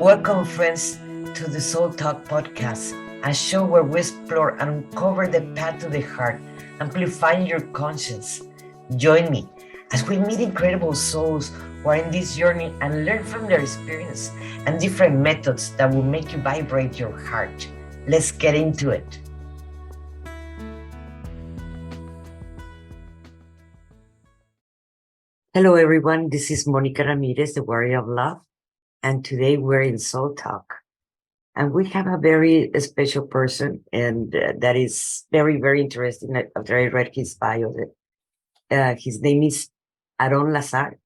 Welcome, friends, to the Soul Talk podcast, a show where we explore and uncover the path to the heart, amplifying your conscience. Join me as we meet incredible souls who are in this journey and learn from their experience and different methods that will make you vibrate your heart. Let's get into it. Hello, everyone. This is Monica Ramirez, the Warrior of Love. And today we're in Soul Talk. And we have a very special person, and that is very, very interesting. After I read his bio, his name is Aeron Lazar.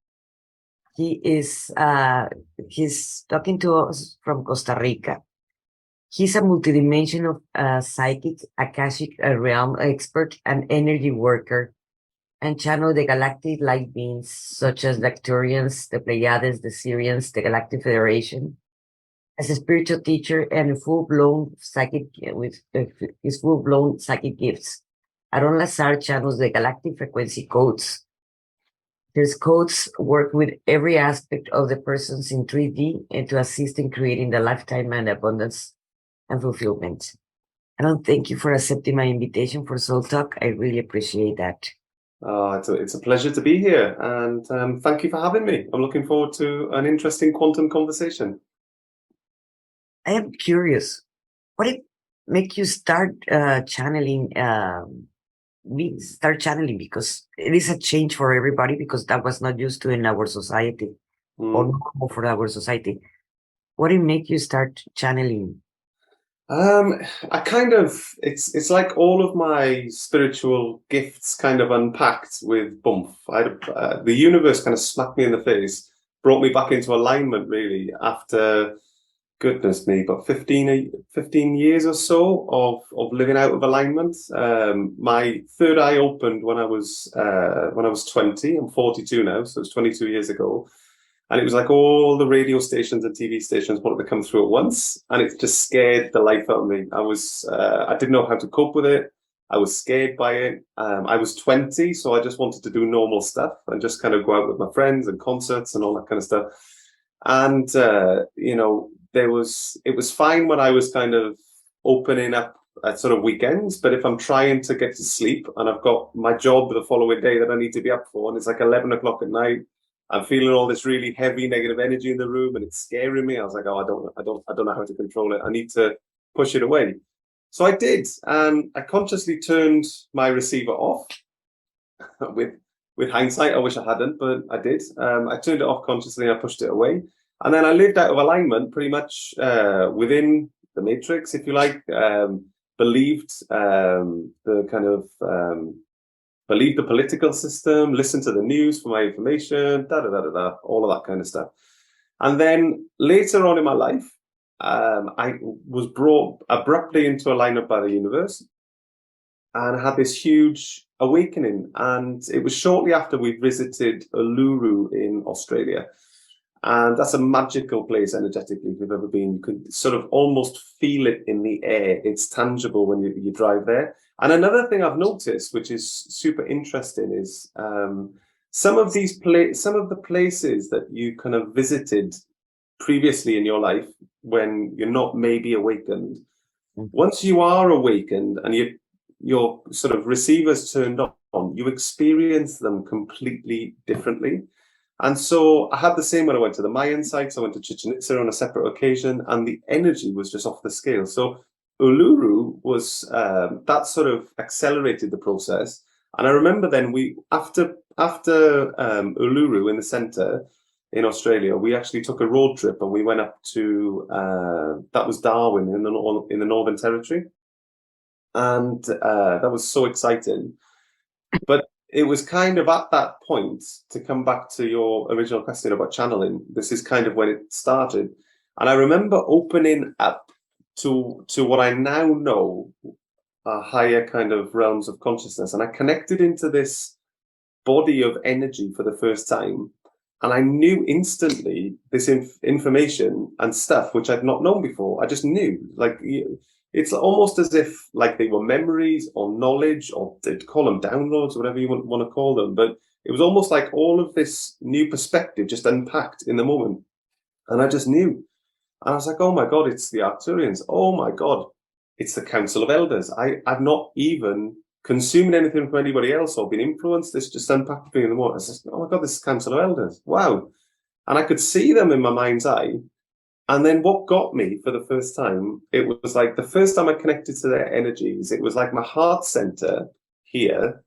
He's talking to us from Costa Rica. He's a multidimensional psychic, Akashic Realm Expert, and energy worker, and channel the Galactic Light Beings, such as the Arcturians, the Pleiadians, the Sirians, the Galactic Federation. As a spiritual teacher and a full-blown psychic with his full-blown psychic gifts, Aeron Lazar channels the galactic frequency codes. These codes work with every aspect of the persons in 3D and to assist in creating the lifetime and abundance and fulfillment. Aeron, thank you for accepting my invitation for Soul Talk. I really appreciate that. It's a pleasure to be here, and thank you for having me. I'm looking forward to an interesting quantum conversation. I am curious, what did make you start channeling? Start channeling, because it is a change for everybody, because that was not used to in our society or normal for our society. What did make you start channeling? It's like all of my spiritual gifts kind of unpacked with bump. The universe kind of smacked me in the face, brought me back into alignment really after, goodness me, about 15 years or so of living out of alignment. My third eye opened when I was 20. I'm 42 now, so it's 22 years ago. And it was like all the radio stations and TV stations wanted to come through at once, and it just scared the life out of me. I didn't know how to cope with it. I was scared by it. I was 20, so I just wanted to do normal stuff and just kind of go out with my friends and concerts and all that kind of stuff. And it was fine when I was kind of opening up at sort of weekends, but if I'm trying to get to sleep and I've got my job the following day that I need to be up for, and it's like 11 o'clock at night, I'm feeling all this really heavy negative energy in the room, and it's scaring me. I was like, oh, I don't know how to control it. I need to push it away. So I did, and I consciously turned my receiver off. With hindsight, I wish I hadn't, but I did. I turned it off consciously, and I pushed it away, and then I lived out of alignment, pretty much within the matrix, if you like. Believed believe the political system, listen to the news for my information, all of that kind of stuff. And then later on in my life, I was brought abruptly into alignment by the universe, and I had this huge awakening. And it was shortly after we visited Uluru in Australia. And that's a magical place energetically if you've ever been. You can sort of almost feel it in the air. It's tangible when you drive there. And another thing I've noticed, which is super interesting, is some of the places that you kind of visited previously in your life when you're not maybe awakened. Once you are awakened and your sort of receivers turned on, you experience them completely differently. And so I had the same when I went to the Mayan sites. I went to Chichen Itza on a separate occasion, and the energy was just off the scale. So Uluru was that sort of accelerated the process. And I remember then after Uluru in the center in Australia, we actually took a road trip and we went up to that was Darwin in the Northern Territory, and that was so exciting. But it was kind of at that point, to come back to your original question about channeling, this is kind of when it started. And I remember opening up to what I now know are higher kind of realms of consciousness. And I connected into this body of energy for the first time. And I knew instantly this information and stuff which I'd not known before. I just knew, like, it's almost as if like they were memories or knowledge, or they'd call them downloads, or whatever you want to call them. But it was almost like all of this new perspective just unpacked in the moment. And I just knew. And I was like, oh my God, it's the Arcturians. Oh my God, it's the Council of Elders. I've not even consumed anything from anybody else or been influenced. This just unpacked me in the morning. I was like, oh my God, this is Council of Elders. Wow. And I could see them in my mind's eye. And then what got me for the first time, it was like the first time I connected to their energies, it was like my heart center here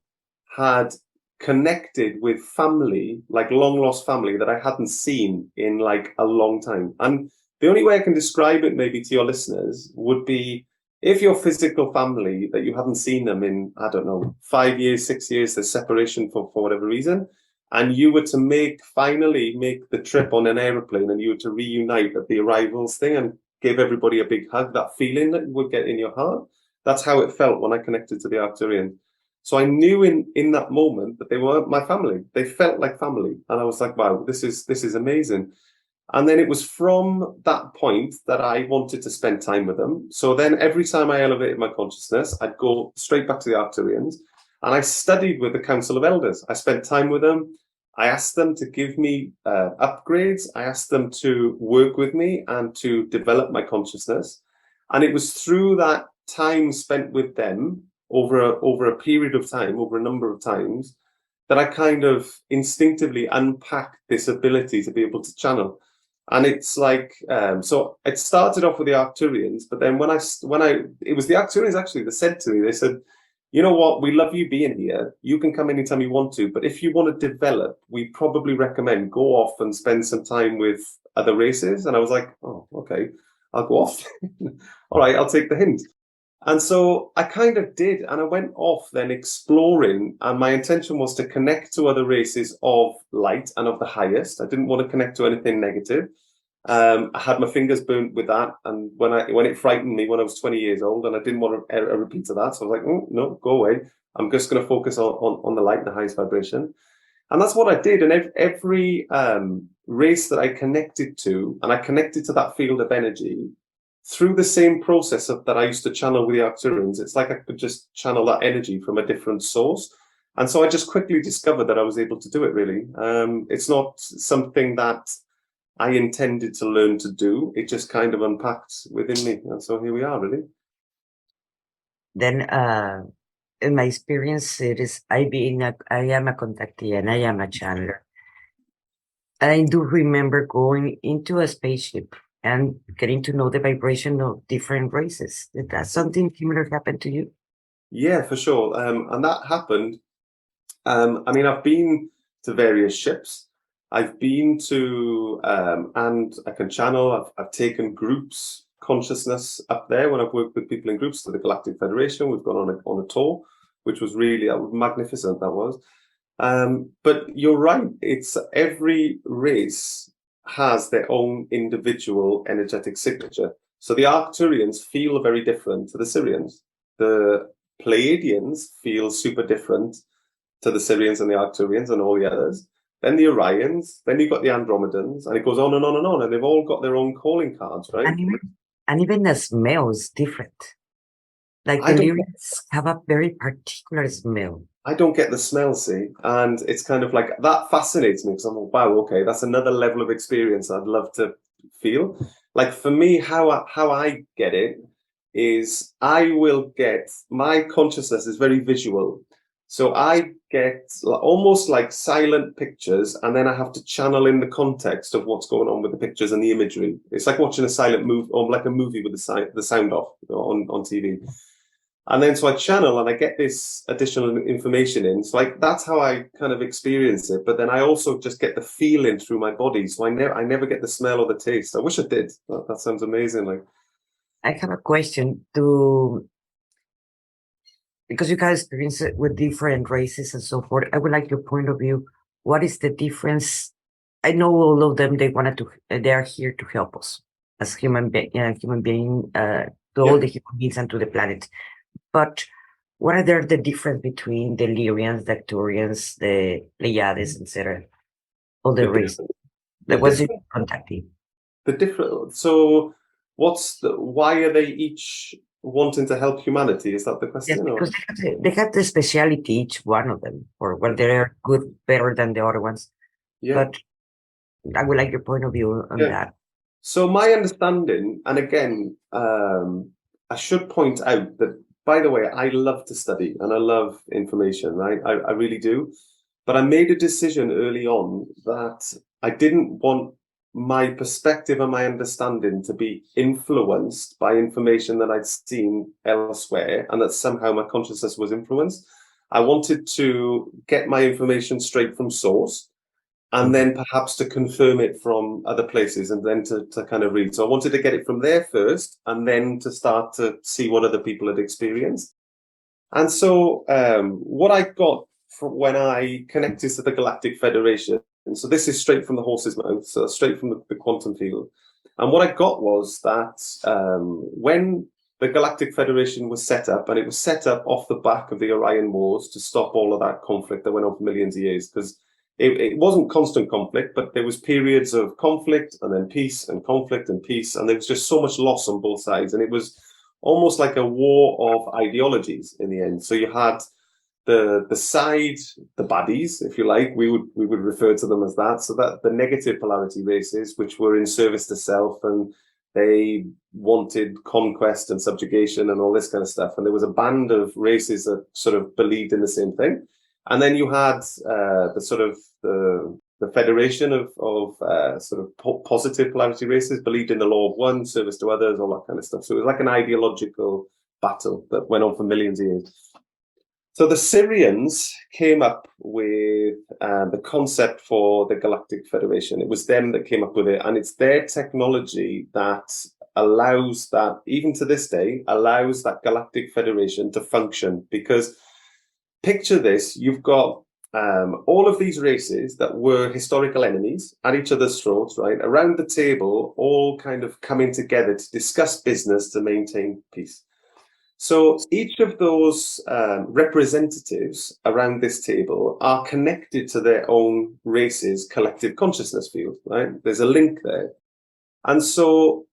had connected with family, like long lost family that I hadn't seen in like a long time. And the only way I can describe it maybe to your listeners would be if your physical family that you hadn't seen them in, I don't know, 5 years, 6 years, there's separation for whatever reason, and you were to finally make the trip on an aeroplane and you were to reunite at the arrivals thing and give everybody a big hug, that feeling that you would get in your heart, that's how it felt when I connected to the Arcturian. So I knew in that moment that they were my family. They felt like family. And I was like, wow, this is amazing. And then it was from that point that I wanted to spend time with them. So then every time I elevated my consciousness, I'd go straight back to the Arcturians. And I studied with the Council of Elders. I spent time with them. I asked them to give me upgrades. I asked them to work with me and to develop my consciousness. And it was through that time spent with them over a period of time, over a number of times, that I kind of instinctively unpacked this ability to be able to channel. And it's like, so it started off with the Arcturians, but then it was the Arcturians actually that said to me, they said, you know what, we love you being here. You can come anytime you want to, but if you want to develop, we probably recommend go off and spend some time with other races. And I was like, oh, okay, I'll go off. All right, I'll take the hint. And so I kind of did, and I went off then exploring, and my intention was to connect to other races of light and of the highest. I didn't want to connect to anything negative. I had my fingers burnt with that, and when it frightened me when I was 20 years old, and I didn't want a repeat of that, so I was like, oh, no, go away. I'm just going to focus on the light and the highest vibration. And that's what I did. And every race that I connected to, and I connected to that field of energy, through the same process that I used to channel with the Arcturians, it's like I could just channel that energy from a different source. And so I just quickly discovered that I was able to do it, really. It's not something that I intended to learn to do. It just kind of unpacked within me. And so here we are, really. Then, in my experience, I am a contactee and I am a channeler. And I do remember going into a spaceship and getting to know the vibration of different races. Did that something similar happen to you? Yeah, for sure. And that happened. I mean, I've been to various ships. I've been to, and I can channel. I've taken groups consciousness up there when I've worked with people in groups to the Galactic Federation. We've gone on a tour, which was really magnificent. That was. But you're right. It's every race has their own individual energetic signature. So the Arcturians feel very different to the Sirians. The Pleiadians feel super different to the Sirians and the Arcturians and all the others. Then the Orions, then you've got the Andromedans, and it goes on and on and on, and they've all got their own calling cards, right? And even the smell is different. Like the Lyrans have a very particular smell. I don't get the smell, see, and it's kind of like that fascinates me because I'm like, wow, okay, that's another level of experience I'd love to feel. Like for me, how I get it is I will get, my consciousness is very visual. So I get almost like silent pictures, and then I have to channel in the context of what's going on with the pictures and the imagery. It's like watching a silent movie, or like a movie with the sound off on TV. And then so I channel and I get this additional information in. So that's how I kind of experience it. But then I also just get the feeling through my body. So I never get the smell or the taste. I wish I did. That sounds amazing. Like, I have a question because you guys experience it with different races and so forth. I would like your point of view. What is the difference? I know all of them, they are here to help us as human being, to all the human beings and to the planet. But what are the difference between the Lyrans, the Arcturians, the Pleiades, etc.? All the races. What's your contacting? The different. So, why are they each wanting to help humanity? Is that the question? Yes, because they have the speciality, each one of them, or well, they're good, better than the other ones. Yeah. But I would like your point of view on that. So my understanding, and again, I should point out that, by the way, I love to study and I love information, right? I really do. But I made a decision early on that I didn't want my perspective and my understanding to be influenced by information that I'd seen elsewhere and that somehow my consciousness was influenced. I wanted to get my information straight from source and then perhaps to confirm it from other places and then to kind of read. So I wanted to get it from there first and then to start to see what other people had experienced. And so what I got from when I connected to the Galactic Federation, and so this is straight from the horse's mouth, so straight from the quantum field. And what I got was that when the Galactic Federation was set up, and it was set up off the back of the Orion Wars to stop all of that conflict that went on for millions of years, because it wasn't constant conflict, but there was periods of conflict and then peace and conflict and peace, and there was just so much loss on both sides, and it was almost like a war of ideologies in the end. So you had the side, the baddies, if you like, we would refer to them as that. So that the negative polarity races, which were in service to self, and they wanted conquest and subjugation and all this kind of stuff. And there was a band of races that sort of believed in the same thing. And then you had the federation of sort of positive polarity races, believed in the law of one, service to others, all that kind of stuff. So it was like an ideological battle that went on for millions of years. So the Sirians came up with the concept for the Galactic Federation. It was them that came up with it, and it's their technology that allows that, even to this day, allows that Galactic Federation to function. Because picture this, you've got all of these races that were historical enemies at each other's throats, right? Around the table, all kind of coming together to discuss business to maintain peace. So each of those representatives around this table are connected to their own race's collective consciousness field, right? There's a link there. And so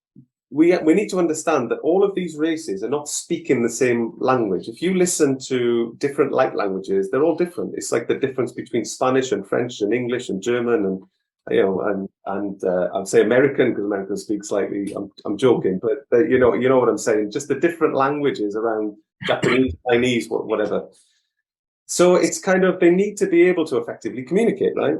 we need to understand that all of these races are not speaking the same language. If you listen to different light languages, they're all different. It's like the difference between Spanish and French and English and German and I'd say American, because American speak slightly. I'm joking, but you know what I'm saying. Just the different languages around Japanese, Chinese, whatever. So it's kind of, they need to be able to effectively communicate, right?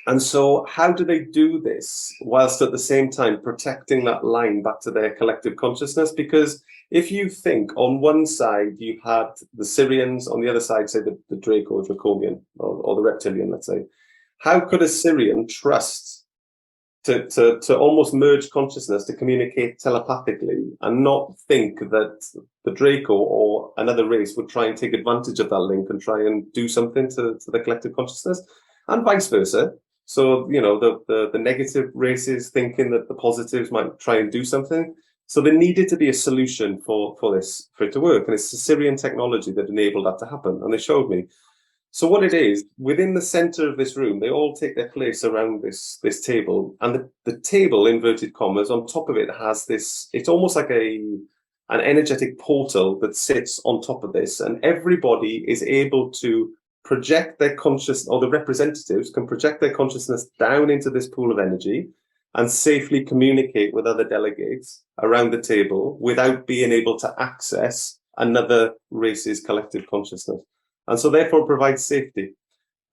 And so how do they do this whilst at the same time protecting that line back to their collective consciousness? Because if you think on one side you had the Sirians, on the other side, say the Draco, Draconian, or the Reptilian, let's say, how could a Sirian trust to almost merge consciousness to communicate telepathically and not think that the Draco or another race would try and take advantage of that link and try and do something to the collective consciousness, and vice versa? So, you know, the negative races thinking that the positives might try and do something. So there needed to be a solution for it to work. And it's the Sirian technology that enabled that to happen. And they showed me. So what it is, within the center of this room, they all take their place around this table. And the table, inverted commas, on top of it has this, it's almost like an energetic portal that sits on top of this. And everybody is able to project their consciousness, or the representatives can project their consciousness down into this pool of energy and safely communicate with other delegates around the table without being able to access another race's collective consciousness. And so therefore provides safety.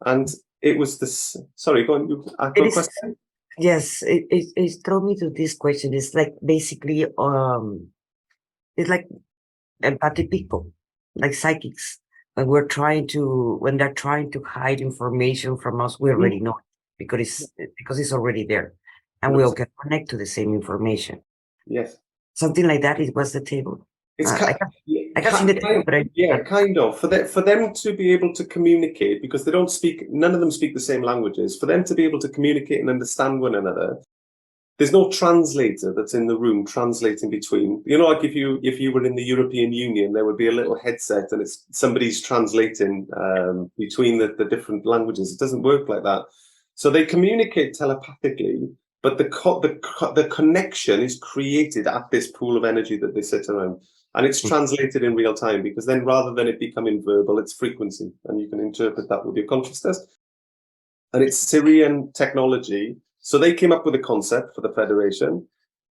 And it was this, sorry, go on, you ask a question? Yes, it thrown me to this question. It's like basically, it's like empathic people, like psychics. When they're trying to hide information from us, we already know it because it's already there, and we all can connect to the same information. Yes, something like that. It was the table. It's I can't see the table, but kind of for them to be able to communicate, because none of them speak the same languages. For them to be able to communicate and understand one another, there's no translator that's in the room translating between. You know, like if you were in the European Union, there would be a little headset and it's somebody's translating between the different languages. It doesn't work like that. So they communicate telepathically, but the connection is created at this pool of energy that they sit around. And it's translated in real time, because then rather than it becoming verbal, it's frequency. And you can interpret that with your consciousness. And it's Sirian technology. So they came up with a concept for the Federation,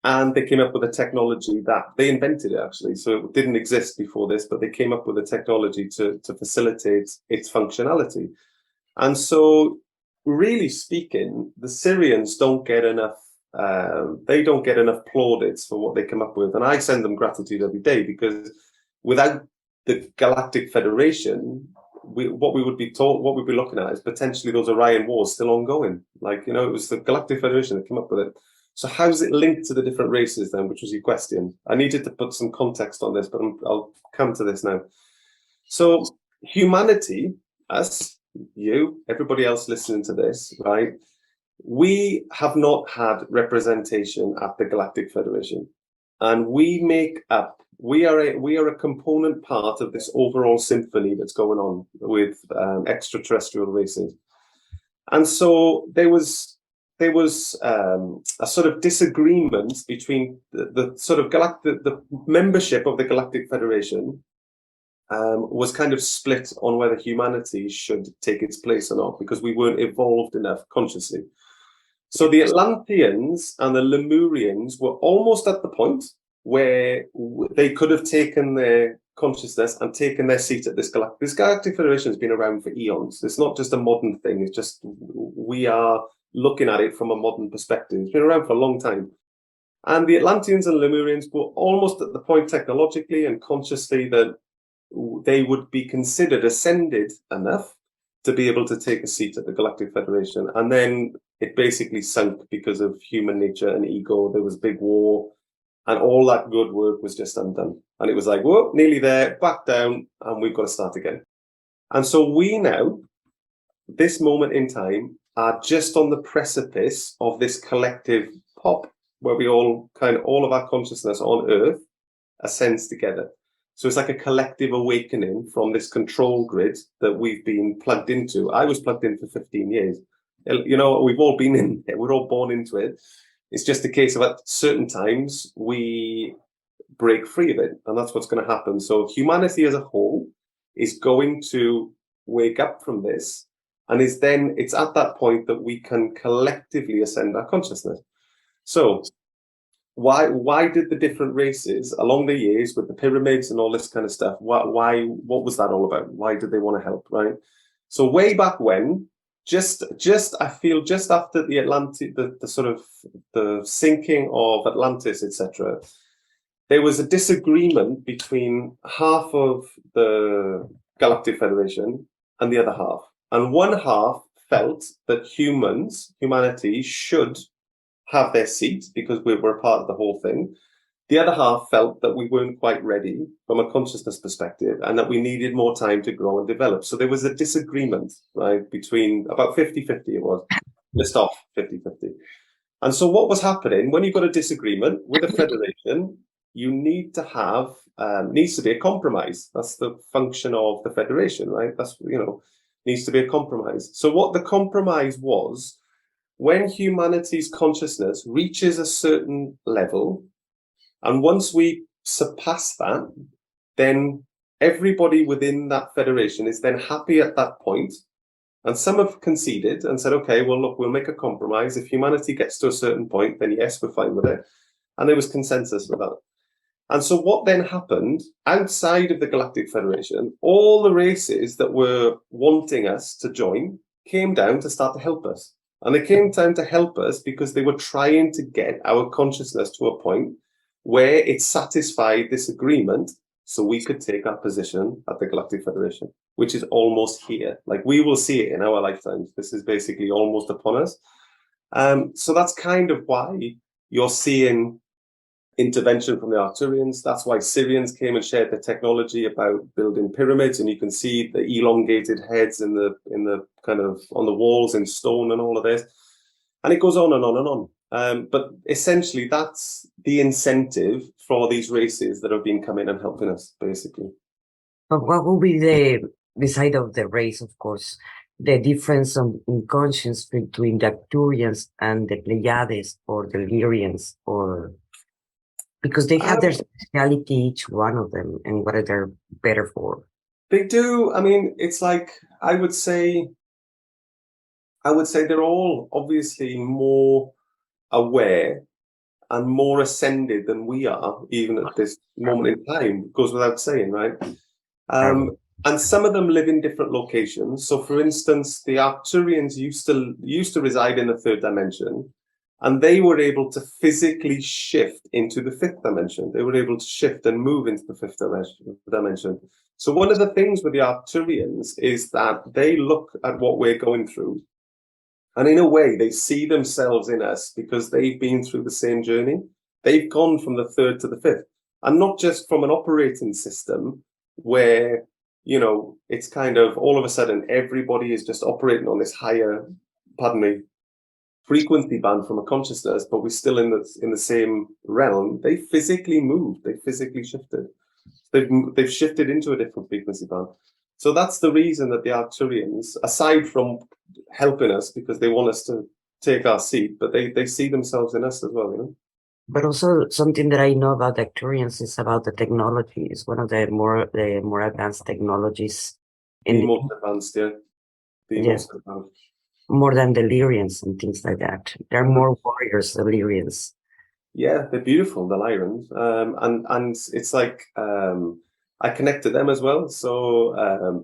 and they came up with a technology that they invented it, actually. So it didn't exist before this, but they came up with a technology to facilitate its functionality. And so, really speaking, the Sirians don't get enough. They don't get enough plaudits for what they come up with, and I send them gratitude every day, because without the Galactic Federation, what we'd be looking at is potentially those Orion Wars still ongoing. Like, you know, it was the Galactic Federation that came up with it. So how's it linked to the different races then, which was your question? I needed to put some context on this, but I'll come to this now. So humanity, us, you, everybody else listening to this, right? We have not had representation at the Galactic Federation, and we are a component part of this overall symphony that's going on with extraterrestrial races. And so there was a sort of disagreement between the sort of the membership of the Galactic Federation was kind of split on whether humanity should take its place or not, because we weren't evolved enough consciously. So the Atlanteans and the Lemurians were almost at the point where they could have taken their consciousness and taken their seat at this Galactic Federation has been around for eons. It's not just a modern thing. It's just we are looking at it from a modern perspective. It's been around for a long time. And the Atlanteans and Lemurians were almost at the point technologically and consciously that they would be considered ascended enough to be able to take a seat at the Galactic Federation. And then it basically sunk because of human nature and ego. There was a big war, and all that good work was just undone. And it was like, whoa, nearly there, back down, and we've got to start again. And so we now, this moment in time, are just on the precipice of this collective pop, where we all of our consciousness on Earth ascends together. So it's like a collective awakening from this control grid that we've been plugged into. I was plugged in for 15 years. You know, we've all been in it. We're all born into it. It's just a case of at certain times we break free of it, and that's what's going to happen. So humanity as a whole is going to wake up from this, and it's at that point that we can collectively ascend our consciousness. So why did the different races along the years with the pyramids and all this kind of stuff, what was that all about? Why did they want to help, right? So way back when, I feel just after the Atlantic, the sort of the sinking of Atlantis, etc., there was a disagreement between half of the Galactic Federation and the other half. And one half felt that humanity should have their seat because we were part of the whole thing. The other half felt that we weren't quite ready from a consciousness perspective and that we needed more time to grow and develop. So there was a disagreement, right, between about 50-50 it was, just off 50-50. And so what was happening, when you've got a disagreement with a federation, you need to have, needs to be a compromise. That's the function of the federation, right? That's, needs to be a compromise. So what the compromise was, when humanity's consciousness reaches a certain level, and once we surpass that, then everybody within that federation is then happy at that point. And some have conceded and said, okay, well, look, we'll make a compromise. If humanity gets to a certain point, then yes, we're fine with it. And there was consensus with that. And so what then happened outside of the Galactic Federation, all the races that were wanting us to join came down to start to help us. And they came down to help us because they were trying to get our consciousness to a point where it satisfied this agreement so we could take our position at the Galactic Federation, which is almost here. Like, we will see it in our lifetimes. This is basically almost upon us. So that's kind of why you're seeing intervention from the Arcturians. That's why Sirians came and shared the technology about building pyramids, and you can see the elongated heads in the kind of on the walls in stone and all of this, and it goes on and on and on. But essentially, that's the incentive for these races that have been coming and helping us, basically. But what will be beside of the race, of course, the difference in conscience between the Arcturians and the Pleiades or the Lyrans, or because they have their speciality, each one of them, and what they're better for? They do. I mean, it's like, I would say I would say they're all obviously more aware and more ascended than we are, even at this moment in time. It goes without saying, right? And some of them live in different locations. So, for instance, the Arcturians used to reside in the third dimension, and they were able to physically shift into the fifth dimension. They were able to shift and move into the fifth dimension. So, one of the things with the Arcturians is that they look at what we're going through, and in a way, they see themselves in us because they've been through the same journey. They've gone from the third to the fifth, and not just from an operating system where, you know, it's kind of all of a sudden everybody is just operating on this higher, pardon me, frequency band from a consciousness, but we're still in the same realm. They physically moved. They physically shifted. They've shifted into a different frequency band. So that's the reason that the Arcturians, aside from helping us because they want us to take our seat, but they see themselves in us as well, you know. But also something that I know about the Arcturians is about the technology. It's one of the more advanced technologies The most advanced, yeah. Most advanced. More than the Lyrans and things like that. They're more warriors, the Lyrans. Yeah, they're beautiful, the Lyrans. And it's like I connect to them as well. So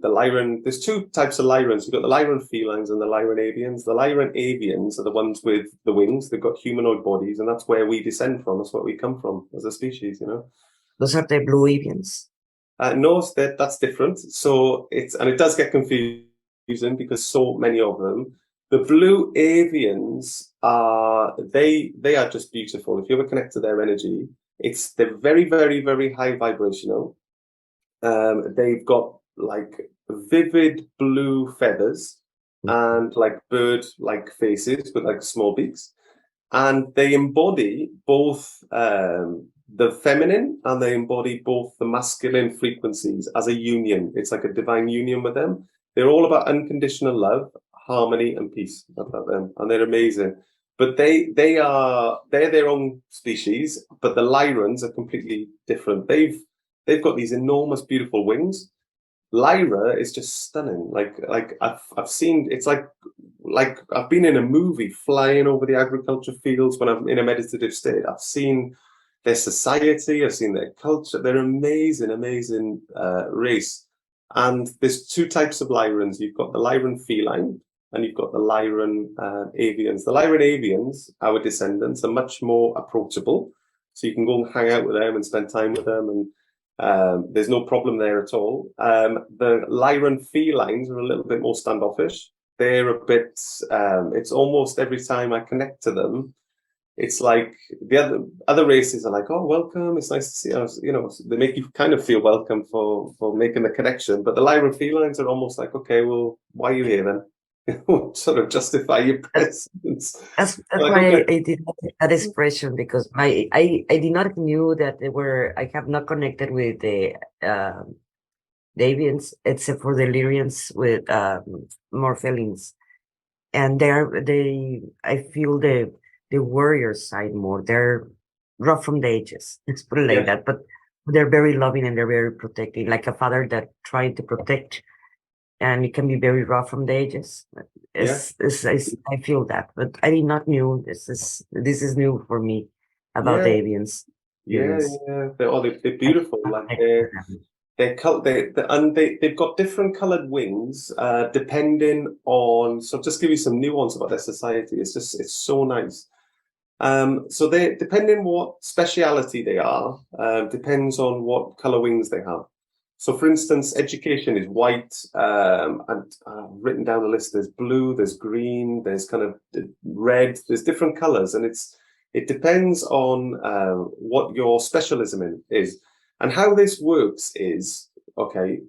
the Lyran, there's two types of Lyrans. You've got the Lyran felines and the Lyran avians. The Lyran avians are the ones with the wings. They've got humanoid bodies, and that's where we descend from. That's where we come from as a species, you know. Those are the blue avians. No, that's different. So it does get confusing because so many of them. The blue avians they are just beautiful. If you ever connect to their energy, they're very, very, very high vibrational. They've got like vivid blue feathers and like bird-like faces with like small beaks, and they embody both the feminine and they embody both the masculine frequencies as a union. It's like a divine union with them. They're all about unconditional love, harmony, and peace about them, and they're amazing. But they're their own species, but the Lyrans are completely different. They've got these enormous, beautiful wings. Lyra is just stunning. Like I've seen, it's like I've been in a movie flying over the agriculture fields when I'm in a meditative state. I've seen their society, I've seen their culture. They're amazing, amazing race. And there's two types of Lyrans. You've got the Lyran feline and you've got the Lyran avians. The Lyran avians, our descendants, are much more approachable. So you can go and hang out with them and spend time with them, and there's no problem there at all. The Lyran felines are a little bit more standoffish. They're a bit, it's almost every time I connect to them, it's like the other races are like, oh, welcome, it's nice to see us. You know, they make you kind of feel welcome for making the connection. But the Lyran felines are almost like, okay, well, why are you here then? Sort of justify your presence. That's like, why okay. I did that expression, because I did not knew that they were. I have not connected with the avians except for the Lyrians with more feelings, and I feel the warrior side more. They're rough from the edges. Let's put it like that, but they're very loving and they're very protecting, like a father that trying to protect. And it can be very rough from the edges. I feel that, but I did not knew this is new for me about the avians. Yeah. They're beautiful. Like they've got different coloured wings depending on. So just give you some nuance about their society. It's so nice. So they depending what speciality they are depends on what colour wings they have. So, for instance, education is white, and I've written down a list. There's blue, there's green, there's kind of red. There's different colors, and it depends on what your specialism is. And how this works is, okay,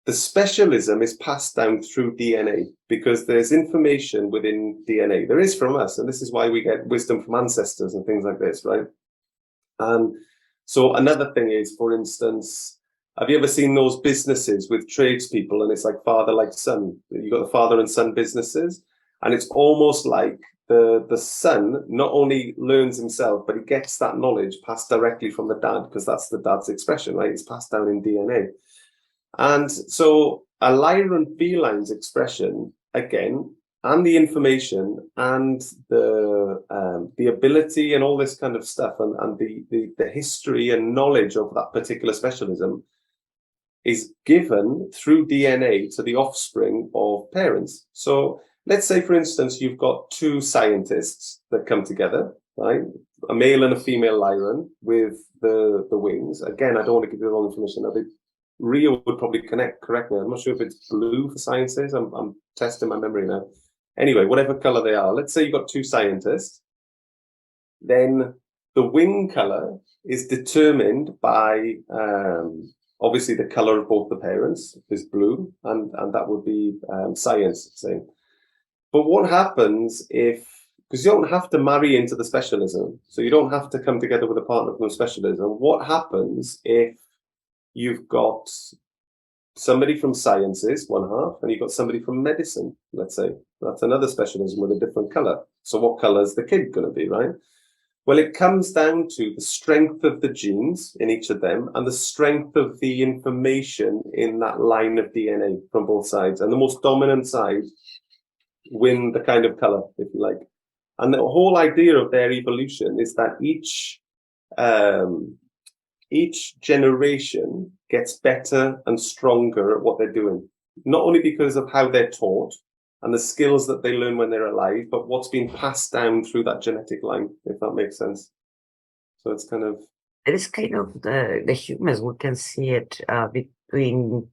the specialism is passed down through DNA because there's information within DNA. There is from us, and this is why we get wisdom from ancestors and things like this, right? And so another thing is, for instance, have you ever seen those businesses with tradespeople and it's like father, like son? You've got the father and son businesses, and it's almost like the son not only learns himself, but he gets that knowledge passed directly from the dad because that's the dad's expression, right? It's passed down in DNA. And so a Lyran feline's expression, again, and the information and the ability and all this kind of stuff and the history and knowledge of that particular specialism is given through DNA to the offspring of parents. So let's say, for instance, you've got two scientists that come together, right? A male and a female Lyran with the wings. Again, I don't want to give you the wrong information. Now, Rio would probably correct me. I'm not sure if it's blue for sciences. I'm testing my memory now. Anyway, whatever color they are, let's say you've got two scientists, then the wing color is determined by obviously the color of both the parents is blue, and that would be science saying. But what happens if, because you don't have to marry into the specialism, so you don't have to come together with a partner from the specialism, what happens if you've got somebody from sciences, one half, and you've got somebody from medicine, let's say. That's another specialism with a different color. So what color is the kid going to be, right? Well, it comes down to the strength of the genes in each of them and the strength of the information in that line of DNA from both sides. And the most dominant side win the kind of color, if you like. And the whole idea of their evolution is that each generation gets better and stronger at what they're doing, not only because of how they're taught and the skills that they learn when they're alive, but what's been passed down through that genetic line, if that makes sense. So it's kind of... It is kind of the humans, we can see it between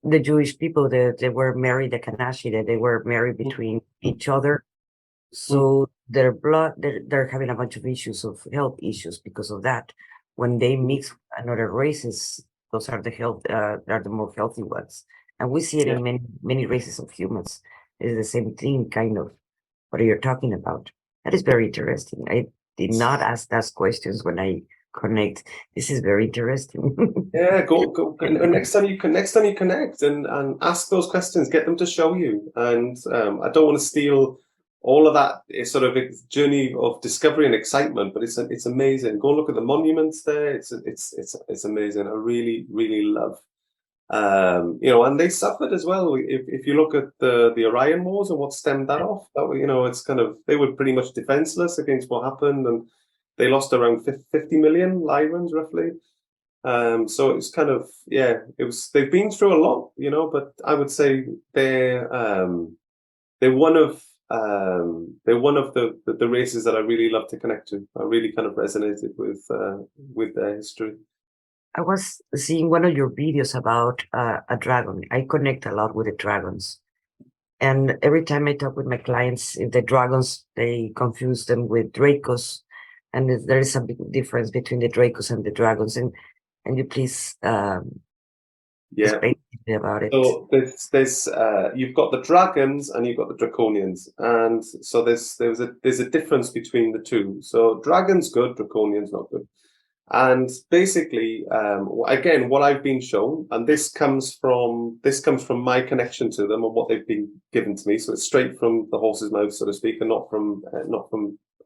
the Jewish people, they were married, the Kanashi, that they were married between each other. So their blood, they're having a bunch of issues, of health issues because of that. When they mix with another races, those are are the more healthy ones. And we see it in many races of humans. It's the same thing, kind of, what you're talking about. That is very interesting. I did not ask those questions when I connect. This is very interesting. Yeah, go. And next time you connect and ask those questions, get them to show you. And I don't want to steal all of that. It's sort of a journey of discovery and excitement, but it's amazing. Go look at the monuments there. It's amazing. I really, really love. And they suffered as well. If you look at the Orion Wars and what stemmed that off, it's kind of, they were pretty much defenseless against what happened, and they lost around 50 million Lyrans roughly. So it's kind of, they've been through a lot, but I would say they're one of the races that I really love to connect to. I really kind of resonated with their history. I was seeing one of your videos about a dragon. I connect a lot with the dragons. And every time I talk with my clients, if the dragons, they confuse them with Dracos. And there is a big difference between the Dracos and the dragons. And you please explain about it. So there's you've got the dragons and you've got the draconians. And so there's a difference between the two. So dragons good, draconians not good. And basically, again, what I've been shown, and this comes from my connection to them and what they've been given to me. So it's straight from the horse's mouth, so to speak, and not from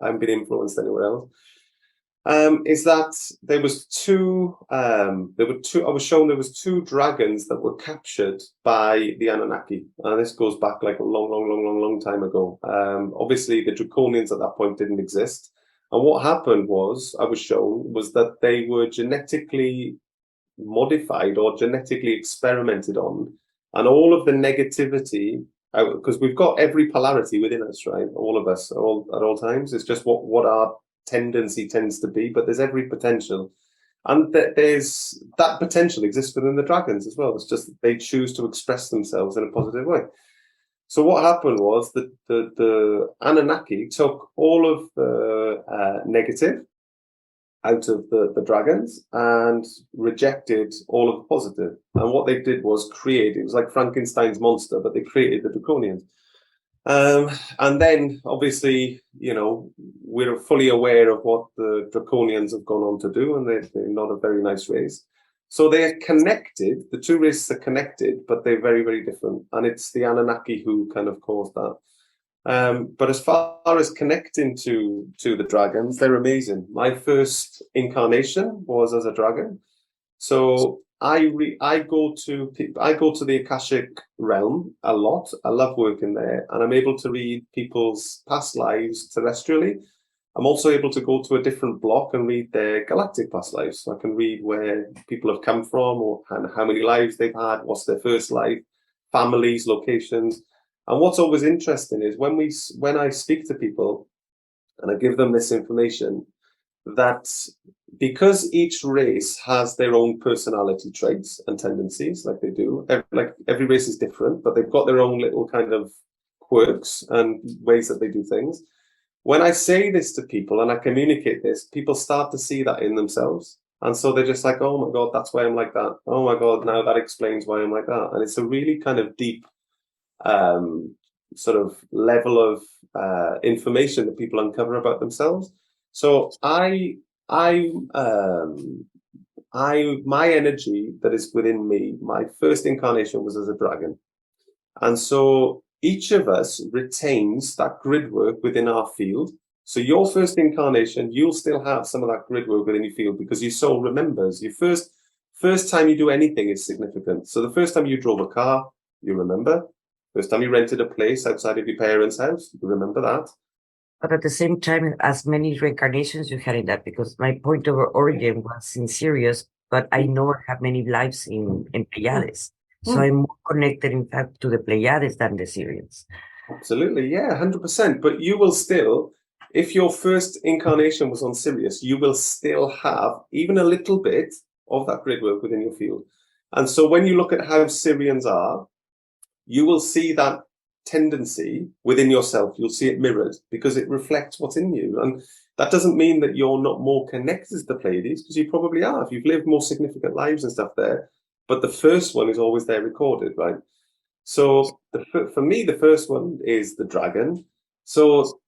I haven't been influenced anywhere else. Is that I was shown there was two dragons that were captured by the Anunnaki, and this goes back like a long time ago. Obviously, the draconians at that point didn't exist. And what happened was, I was shown, was that they were genetically modified or genetically experimented on. And all of the negativity, because we've got every polarity within us, right? All of us, at all times. It's just what our tendency tends to be, but there's every potential. And there's that potential exists within the dragons as well. It's just that they choose to express themselves in a positive way. So what happened was that the Anunnaki took all of the negative out of the dragons and rejected all of the positive. And what they did was it was like Frankenstein's monster, but they created the draconians. And then, obviously, we're fully aware of what the draconians have gone on to do, and they're not a very nice race. So they're connected, the two races are connected, but they're very, very different. And it's the Anunnaki who kind of caused that. But as far as connecting to the dragons, they're amazing. My first incarnation was as a dragon. So I go to the Akashic Realm a lot. I love working there, and I'm able to read people's past lives terrestrially. I'm also able to go to a different block and read their galactic past lives. So I can read where people have come from, and how many lives they've had, what's their first life, families, locations. And what's always interesting is when I speak to people and I give them this information, that because each race has their own personality traits and tendencies, like they do, every race is different, but they've got their own little kind of quirks and ways that they do things. When I say this to people and I communicate this, people start to see that in themselves. And so they're just like, oh my God, that's why I'm like that. Oh my God, now that explains why I'm like that. And it's a really kind of deep sort of level of information that people uncover about themselves. So my energy that is within me, my first incarnation was as a dragon. And so each of us retains that grid work within our field. So your first incarnation, you'll still have some of that grid work within your field because your soul remembers. Your first time you do anything is significant. So the first time you drove a car, you remember. First time you rented a place outside of your parents' house, you remember that. But at the same time, as many reincarnations you had in that, because my point of origin was in Sirius, but I know I have many lives in Pleiades. So I'm more connected, in fact, to the Pleiades than the Sirians. Absolutely, yeah, 100%. But you will still, if your first incarnation was on Sirius, you will still have even a little bit of that grid work within your field. And so when you look at how Sirians are, you will see that tendency within yourself. You'll see it mirrored because it reflects what's in you. And that doesn't mean that you're not more connected to the Pleiades, because you probably are if you've lived more significant lives and stuff there. But the first one is always there recorded, right? So for me, the first one is the dragon. So,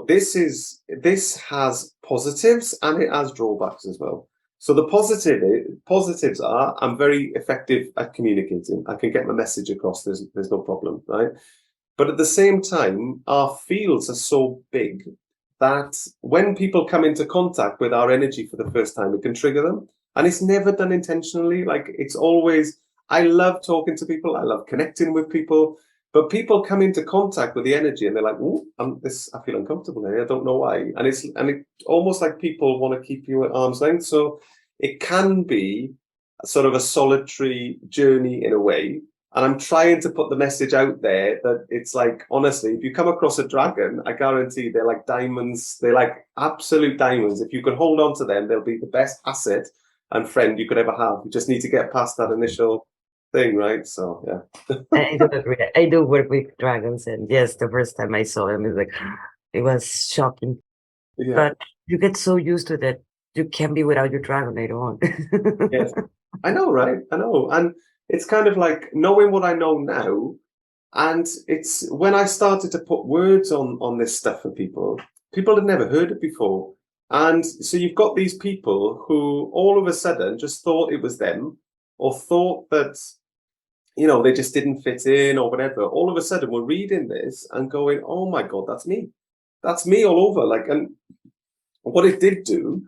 this has positives and it has drawbacks as well. So the positives are I'm very effective at communicating. I can get my message across. There's no problem, right? But at the same time, our fields are so big that when people come into contact with our energy for the first time, it can trigger them. And it's never done intentionally. Like it's always, I love talking to people. I love connecting with people. But people come into contact with the energy and they're like, "Oh, I feel uncomfortable here. I don't know why." And it's almost like people want to keep you at arm's length. So it can be sort of a solitary journey in a way. And I'm trying to put the message out there that it's like, honestly, if you come across a dragon, I guarantee they're like diamonds. They're like absolute diamonds. If you can hold on to them, they'll be the best asset and friend you could ever have. You just need to get past that initial thing, right? So yeah. I do agree. I do work with dragons, and yes, the first time I saw them, it was shocking. Yeah. But you get so used to that, you can't be without your dragon later on. Yes, I know, right? I know, and it's kind of like knowing what I know now, and it's when I started to put words on this stuff for people had never heard it before, and so you've got these people who all of a sudden just thought it was them, or thought that they just didn't fit in or whatever. All of a sudden, we're reading this and going, "Oh my God, that's me all over!" Like, and what it did do.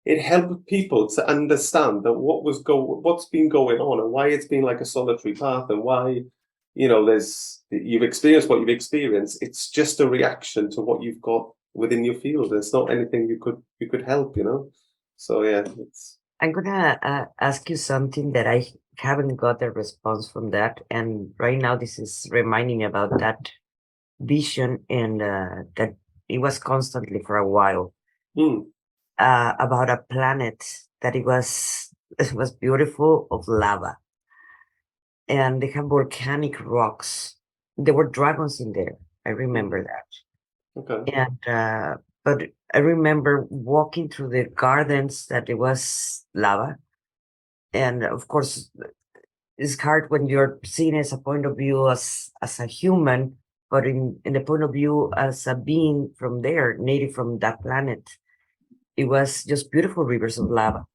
It helped people to understand that what's been going on and why it's been like a solitary path and why, you've experienced what you've experienced. It's just a reaction to what you've got within your field. It's not anything you could help, So yeah, I'm gonna ask you something that I haven't got a response from that, and right now this is reminding me about that vision and that it was constantly for a while. About a planet that it was beautiful, of lava, and they have volcanic rocks. There were dragons in there. I remember that. Okay. And but I remember walking through the gardens that it was lava, and of course it's hard when you're seen as a point of view as a human, but in the point of view as a being from there, native from that planet. It was just beautiful rivers of lava.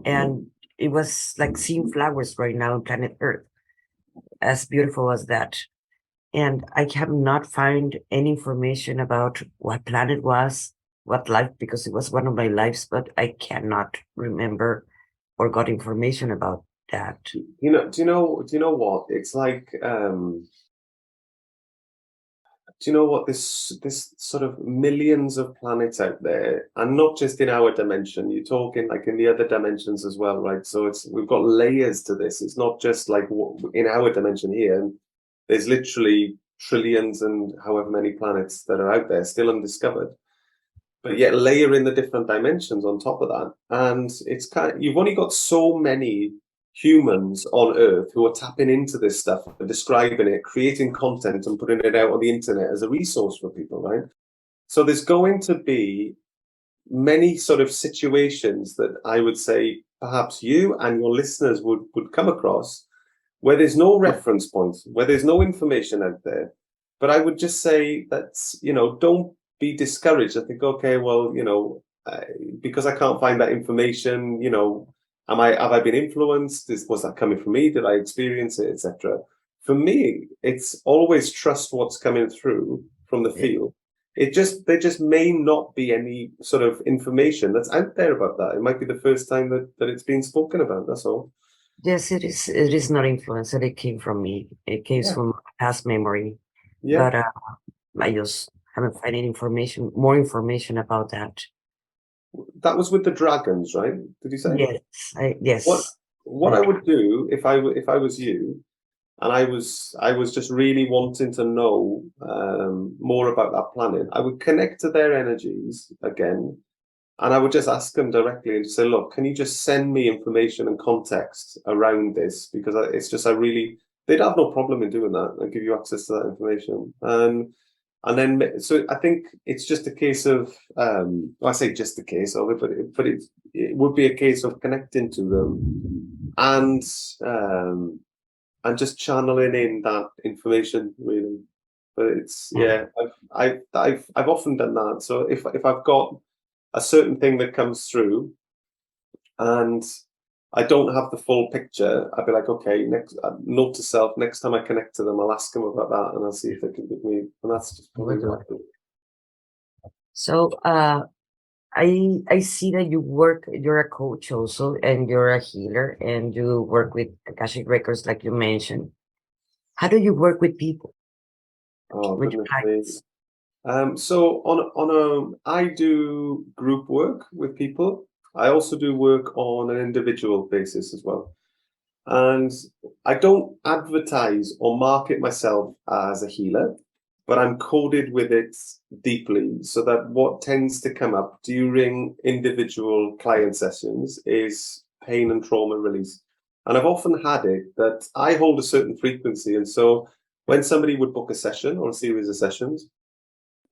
And it was like seeing flowers right now on planet Earth, as beautiful as that. And I have not found any information about what planet was, what life, because it was one of my lives, but I cannot remember or got information about that? Do you know what? It's like, do you know what, this sort of millions of planets out there, and not just in our dimension, you're talking like in the other dimensions as well, right? So we've got layers to this. It's not just like in our dimension here, and there's literally trillions and however many planets that are out there still undiscovered, but yet layer in the different dimensions on top of that, and it's kind of, you've only got so many humans on Earth who are tapping into this stuff and describing it, creating content and putting it out on the internet as a resource for people, right? So there's going to be many sort of situations that I would say perhaps you and your listeners would come across where there's no reference points, where there's no information out there. But I would just say that, don't be discouraged. I think, okay, well, because I can't find that information, have I been influenced? Was that coming from me? Did I experience it, etc.? For me, it's always trust what's coming through from the field. There just may not be any sort of information that's out there about that. It might be the first time that it's been spoken about. That's all. Yes, it is. It is not influence. It came from me. It came from past memory. Yeah. But I just haven't found any more information about that. That was with the dragons, right? Did you say? Yes. Yes. What I would do if I was you, and I was just really wanting to know more about that planet, I would connect to their energies again, and I would just ask them directly and say, look, can you just send me information and context around this? Because they'd have no problem in doing that and give you access to that information. And then, so I think it's just a case of, I say just a case of it, but it would be a case of connecting to them and just channeling in that information, really. But it's, I've often done that. So if I've got a certain thing that comes through and I don't have the full picture, I'd be like, okay, note to self, next time I connect to them, I'll ask them about that and I'll see if they can give me, and that's just probably what I do. So I see that you're a coach also, and you're a healer, and you work with Akashic Records, like you mentioned. How do you work with people? Oh, goodness me. So I do group work with people. I also do work on an individual basis as well. And I don't advertise or market myself as a healer, but I'm coded with it deeply, so that what tends to come up during individual client sessions is pain and trauma release. And I've often had it that I hold a certain frequency. And so when somebody would book a session or a series of sessions,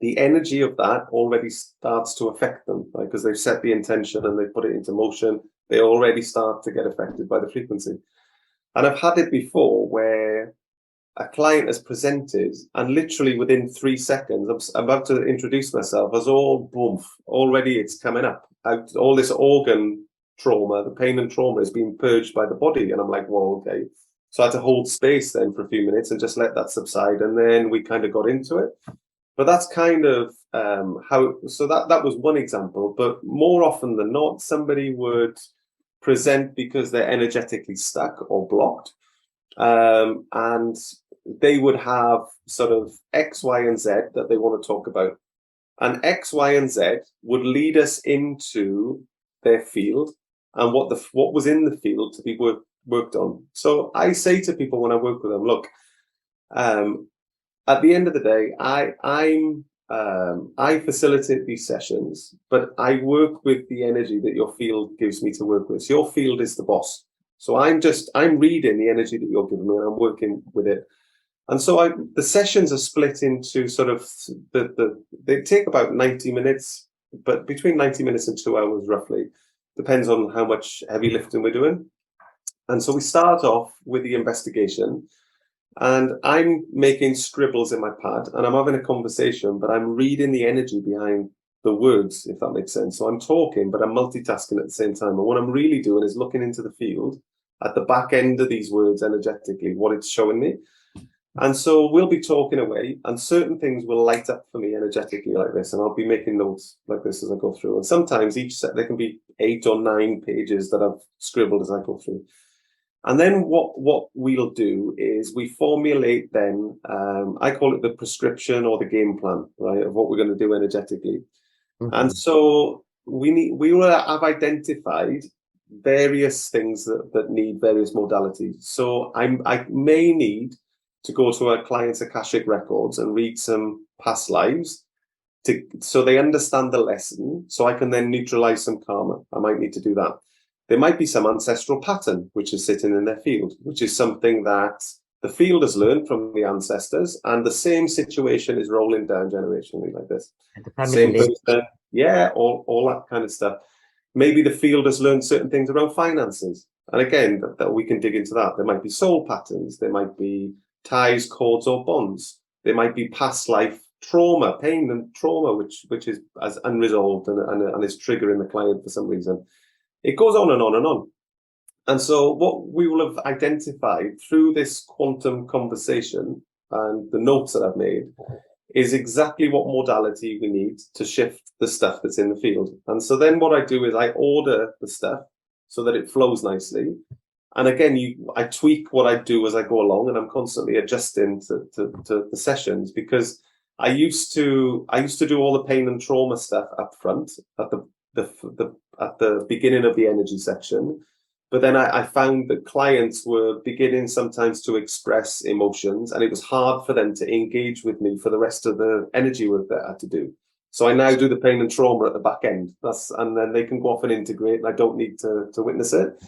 the energy of that already starts to affect them, right? Because they've set the intention and they put it into motion. They already start to get affected by the frequency. And I've had it before where a client has presented and literally within 3 seconds, I'm about to introduce myself, as already it's coming up. All this organ trauma, the pain and trauma is being purged by the body. And I'm like, well, okay. So I had to hold space then for a few minutes and just let that subside. And then we kind of got into it. But that's kind of so that was one example. But more often than not, somebody would present because they're energetically stuck or blocked. And they would have sort of X, Y, and Z that they want to talk about. And X, Y, and Z would lead us into their field and what was in the field to be worked on. So I say to people when I work with them, look, at the end of the day, I facilitate these sessions, but I work with the energy that your field gives me to work with. So your field is the boss. So I'm reading the energy that you're giving me and I'm working with it. And so the sessions are split into sort of they take about 90 minutes, but between 90 minutes and 2 hours roughly, depends on how much heavy lifting we're doing. And so we start off with the investigation. And I'm making scribbles in my pad and I'm having a conversation, but I'm reading the energy behind the words, if that makes sense. So I'm talking, but I'm multitasking at the same time. And what I'm really doing is looking into the field at the back end of these words energetically, what it's showing me. And so we'll be talking away and certain things will light up for me energetically like this. And I'll be making notes like this as I go through. And sometimes each set, there can be 8 or 9 pages that I've scribbled as I go through. And then what we'll do is we formulate then, I call it the prescription or the game plan, right, of what we're going to do energetically. And so we will have identified various things that need various modalities. So I may need to go to a client's Akashic records and read some past lives so they understand the lesson, so I can then neutralize some karma. I might need to do that. There might be some ancestral pattern which is sitting in their field, which is something that the field has learned from the ancestors, and the same situation is rolling down generationally like this. Same person, yeah, all that kind of stuff. Maybe the field has learned certain things around finances. And again, that we can dig into that. There might be soul patterns. There might be ties, cords, or bonds. There might be past life trauma, pain and trauma, which is as unresolved and is triggering the client for some reason. It goes on and on and on. And so what we will have identified through this quantum conversation and the notes that I've made is exactly what modality we need to shift the stuff that's in the field. And so then what I do is I order the stuff so that it flows nicely. And again, I tweak what I do as I go along, and I'm constantly adjusting to the sessions, because I used to do all the pain and trauma stuff up front at the beginning of the energy section. But then I found that clients were beginning sometimes to express emotions, and it was hard for them to engage with me for the rest of the energy work that I had to do. So I now do the pain and trauma at the back end. And then they can go off and integrate, and I don't need to witness it.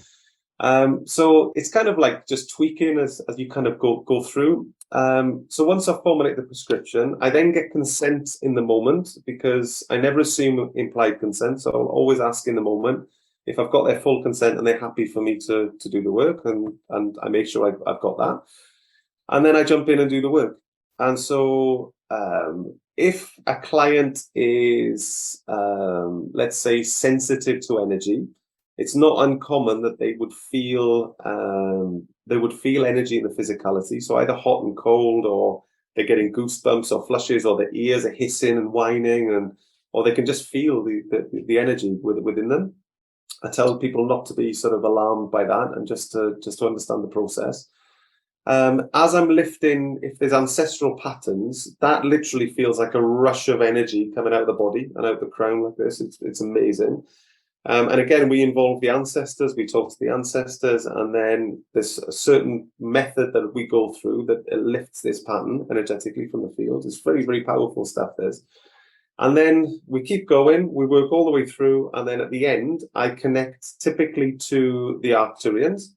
So it's kind of like just tweaking as you kind of go through. So once I formulate the prescription, I then get consent in the moment, because I never assume implied consent. So I'll always ask in the moment if I've got their full consent and they're happy for me to do the work, and I make sure I've got that. And then I jump in and do the work. And so if a client is, let's say, sensitive to energy, it's not uncommon that they would feel energy in the physicality. So either hot and cold, or they're getting goosebumps or flushes, or their ears are hissing and whining, or they can just feel the energy within them. I tell people not to be sort of alarmed by that, and just to understand the process. As I'm lifting, if there's ancestral patterns, that literally feels like a rush of energy coming out of the body and out the crown like this. It's amazing. And again, we involve the ancestors, we talk to the ancestors, and then there's a certain method that we go through that lifts this pattern energetically from the field. It's very, very powerful stuff, this. And then we keep going, we work all the way through, and then at the end, I connect typically to the Arcturians,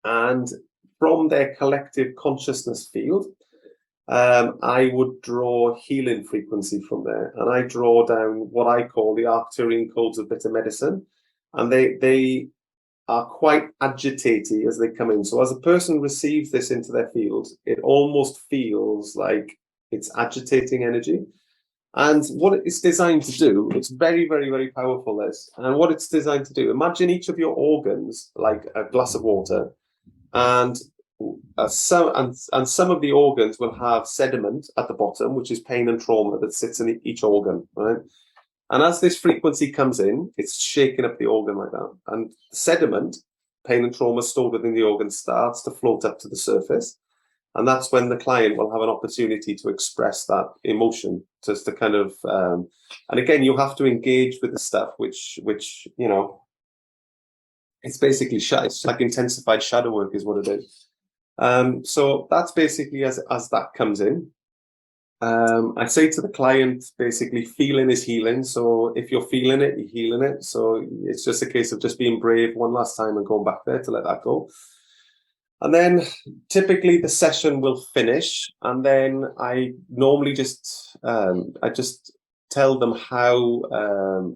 and from their collective consciousness field, I would draw healing frequency from there, and I draw down what I call the Arcturian codes of bitter medicine, and they are quite agitated as they come in. So as a person receives this into their field, it almost feels like it's agitating energy. And what it's designed to do, it's very, very, very powerful, this. And what it's designed to do, imagine each of your organs like a glass of water, and some of the organs will have sediment at the bottom, which is pain and trauma that sits in each organ, right? And as this frequency comes in, it's shaking up the organ like that. And sediment, pain and trauma stored within the organ, starts to float up to the surface. And that's when the client will have an opportunity to express that emotion, just to kind of, and again, you have to engage with the stuff, which you know, it's basically it's like intensified shadow work is what it is. So that's basically as that comes in. I say to the client, basically, feeling is healing. So if you're feeling it, you're healing it. So it's just a case of just being brave one last time and going back there to let that go. And then typically the session will finish, and then I normally just tell them how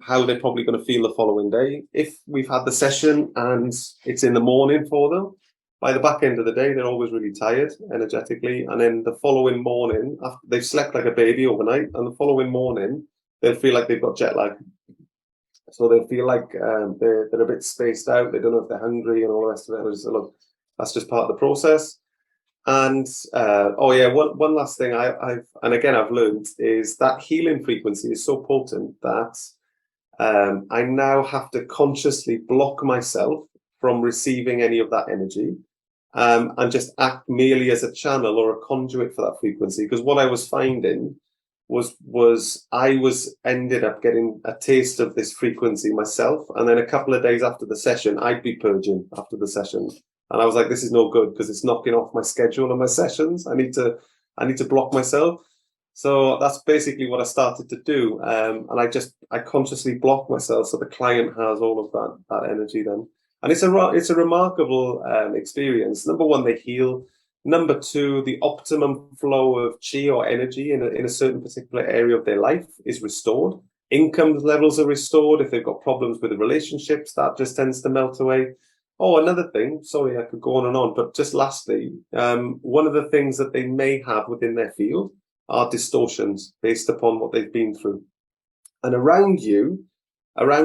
they're probably going to feel the following day. If we've had the session and it's in the morning for them, by the back end of the day, they're always really tired energetically. And then the following morning, after they've slept like a baby overnight, and the following morning, they'll feel like they've got jet lag. So they'll feel like they're a bit spaced out. They don't know if they're hungry and all the rest of it. Just, look, that's just part of the process. And one last thing I've learned is that healing frequency is so potent that I now have to consciously block myself from receiving any of that energy, and just act merely as a channel or a conduit for that frequency. Because what I was finding was I ended up getting a taste of this frequency myself, and then a couple of days after the session, I'd be purging after the session, and I was like, this is no good because it's knocking off my schedule and my sessions. I need to block myself. So that's basically what I started to do, and I consciously block myself so the client has all of that energy then, and it's a remarkable experience. Number one, they heal. Number two, the optimum flow of chi or energy in a certain particular area of their life is restored. Income levels are restored. If they've got problems with the relationships, that just tends to melt away. Oh, another thing, sorry, I could go on and on, but just lastly, one of the things that they may have within their field are distortions based upon what they've been through. And around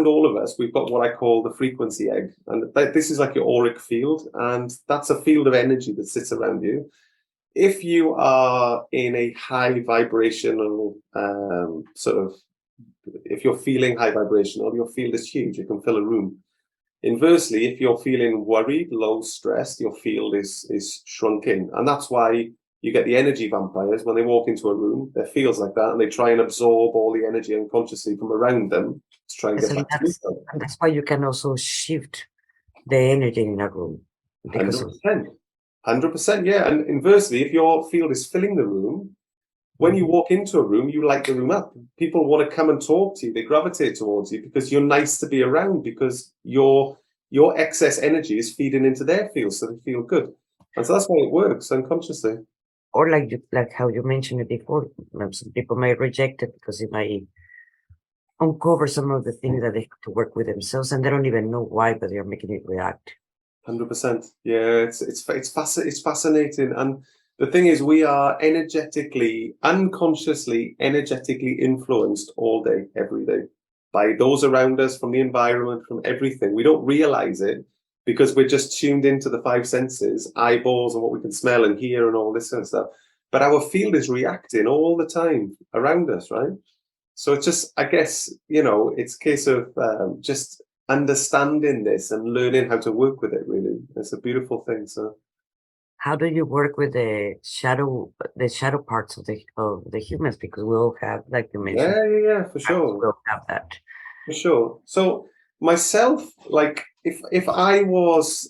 all of us, we've got what I call the frequency egg. And this is like your auric field, and that's a field of energy that sits around you. If you are in a high vibrational if you're feeling high vibrational, your field is huge. You can fill a room. Inversely, if you're feeling worried, low, stressed, your field is shrunk in. And that's why you get the energy vampires. When they walk into a room, their field's like that, and they try and absorb all the energy unconsciously from around them to try and get back to neutral. And that's why you can also shift the energy in a room. 100%. 100%, yeah. And inversely, if your field is filling the room, when you walk into a room, you light the room up. People want to come and talk to you. They gravitate towards you because you're nice to be around, because your excess energy is feeding into their field, so they feel good. And so that's why it works unconsciously. Or like how you mentioned it before, some people may reject it because it might uncover some of the things that they have to work with themselves, and they don't even know why, but they're making it react. 100%. Yeah, it's fascinating. And the thing is, we are unconsciously energetically influenced all day, every day, by those around us, from the environment, from everything. We don't realize it because we're just tuned into the five senses, eyeballs, and what we can smell and hear and all this kind of stuff. But our field is reacting all the time around us, right? So it's just, I guess, it's a case of just understanding this and learning how to work with it, really. It's a beautiful thing. So how do you work with the shadow parts of the humans? Because we all have, like you mentioned. Yeah, for sure. We'll have that. For sure. So myself, like if I was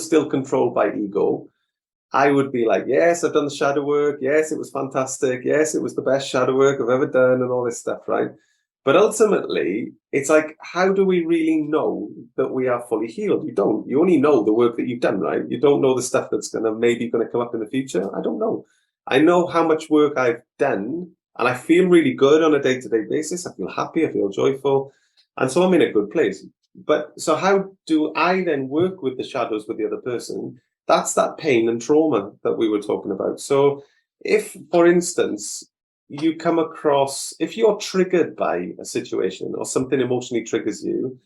still controlled by ego, I would be like, yes, I've done the shadow work. Yes, it was fantastic. Yes, it was the best shadow work I've ever done and all this stuff, right? But ultimately, it's like, how do we really know that we are fully healed? You don't. You only know the work that you've done, right? You don't know the stuff that's maybe going to come up in the future. I don't know. I know how much work I've done, and I feel really good on a day-to-day basis. I feel happy. I feel joyful. And so I'm in a good place. But so how do I then work with the shadows with the other person? That's that pain and trauma that we were talking about. So if, for instance, you come across, if you're triggered by a situation or something emotionally triggers you,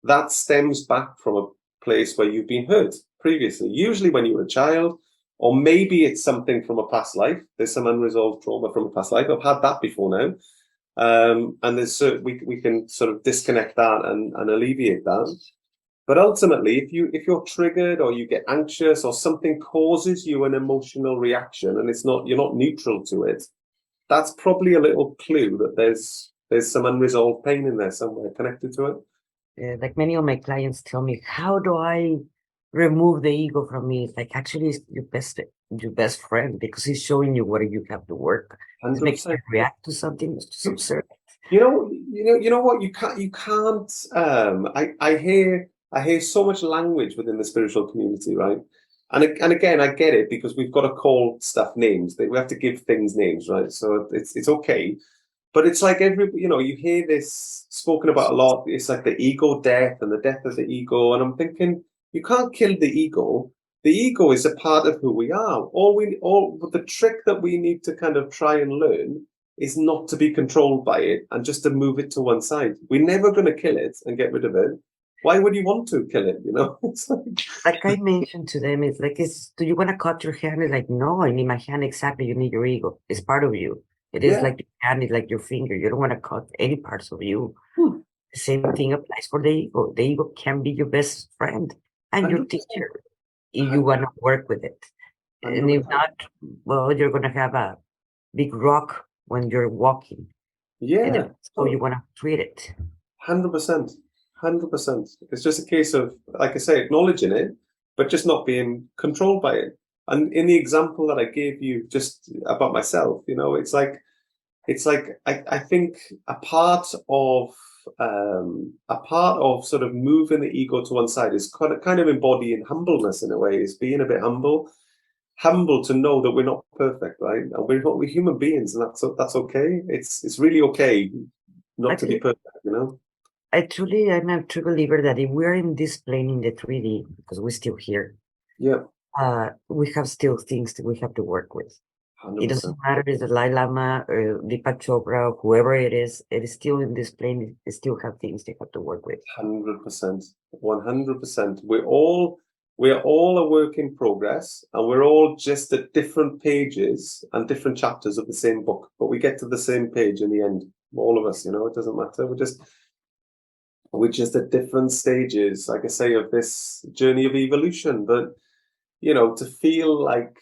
that stems back from a place where you've been hurt previously, usually when you were a child, or maybe it's something from a past life. There's some unresolved trauma from a past life. I've had that before now. And we can sort of disconnect that and alleviate that. But ultimately, if you're triggered or you get anxious or something causes you an emotional reaction and you're not neutral to it, that's probably a little clue that there's some unresolved pain in there somewhere connected to it. Yeah, like many of my clients tell me, how do I remove the ego from me? It's like, actually, it's your best friend, because he's showing you what you have to work. It makes you react to something. It's just absurd. You know what? You can't. I hear so much language within the spiritual community, right? And again, I get it, because we've got to call stuff names. We have to give things names, right? So it's okay. But it's like you hear this spoken about a lot. It's like the ego death and the death of the ego. And I'm thinking, you can't kill the ego. The ego is a part of who we are. The trick that we need to kind of try and learn is not to be controlled by it and just to move it to one side. We're never going to kill it and get rid of it. Why would you want to kill it? It's like I mentioned to them, it's like, do you want to cut your hand? It's like, no, I need my hand. Exactly. You need your ego. It's part of you. It is like your hand is like your finger. You don't want to cut any parts of you. The same thing applies for the ego. The ego can be your best friend and your 100%. teacher if you want to work with it. And if 100%. not, well, you're going to have a big rock when you're walking. Yeah. So you want to treat it. 100%. 100%. It's just a case of, like I say, acknowledging it, but just not being controlled by it. And in the example that I gave you just about myself, I think a part of sort of moving the ego to one side is kind of embodying humbleness in a way, is being a bit humble to know that we're not perfect, right? And we're human beings, and that's okay. It's really okay not to be perfect, you know. I'm a true believer that if we're in this plane in the 3D, because we're still here, Yeah, we have still things that we have to work with. 100%. It doesn't matter if it's the Dalai Lama or Deepak Chopra, or whoever it is still in this plane, it still have things they have to work with. 100%. 100%. We're all a work in progress, and we're all just at different pages and different chapters of the same book, but we get to the same page in the end. All of us, you know, it doesn't matter. We're just at different stages, like I say, of this journey of evolution. But, you know, to feel like,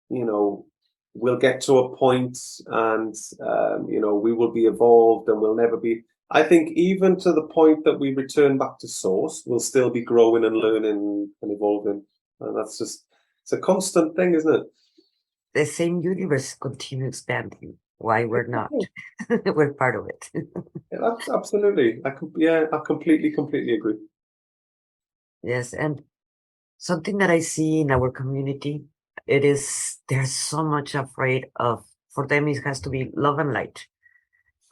you know, we'll get to a point and, you know, we will be evolved and we'll never be. I think even to the point that we return back to source, we'll still be growing and learning and evolving. And it's a constant thing, isn't it? The same universe continue expanding. Why we're not? We're part of it. Yeah, that's absolutely. I completely agree. Yes, and something that I see in our community, they're so much afraid of, for them it has to be love and light.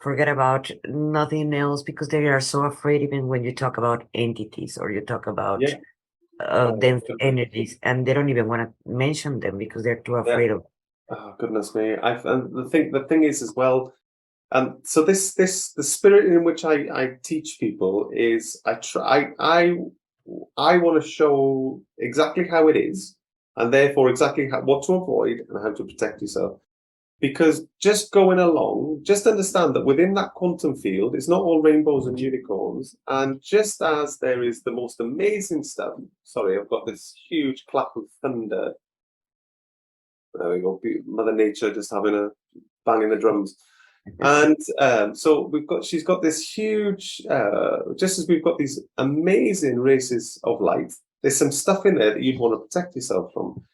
Forget about nothing else because they are so afraid even when you talk about entities or you talk about dense energies, and they don't even want to mention them because they're too afraid of. Oh goodness me! And the thing is as well. So the spirit in which I teach people is I want to show exactly how it is, and therefore exactly what to avoid and how to protect yourself. Because just going along, just understand that within that quantum field, it's not all rainbows and unicorns. And just as there is the most amazing stuff, sorry, I've got this huge clap of thunder. There we go. Mother Nature just having a banging the drums. And so she's got this huge, just as we've got these amazing races of light, there's some stuff in there that you'd want to protect yourself from.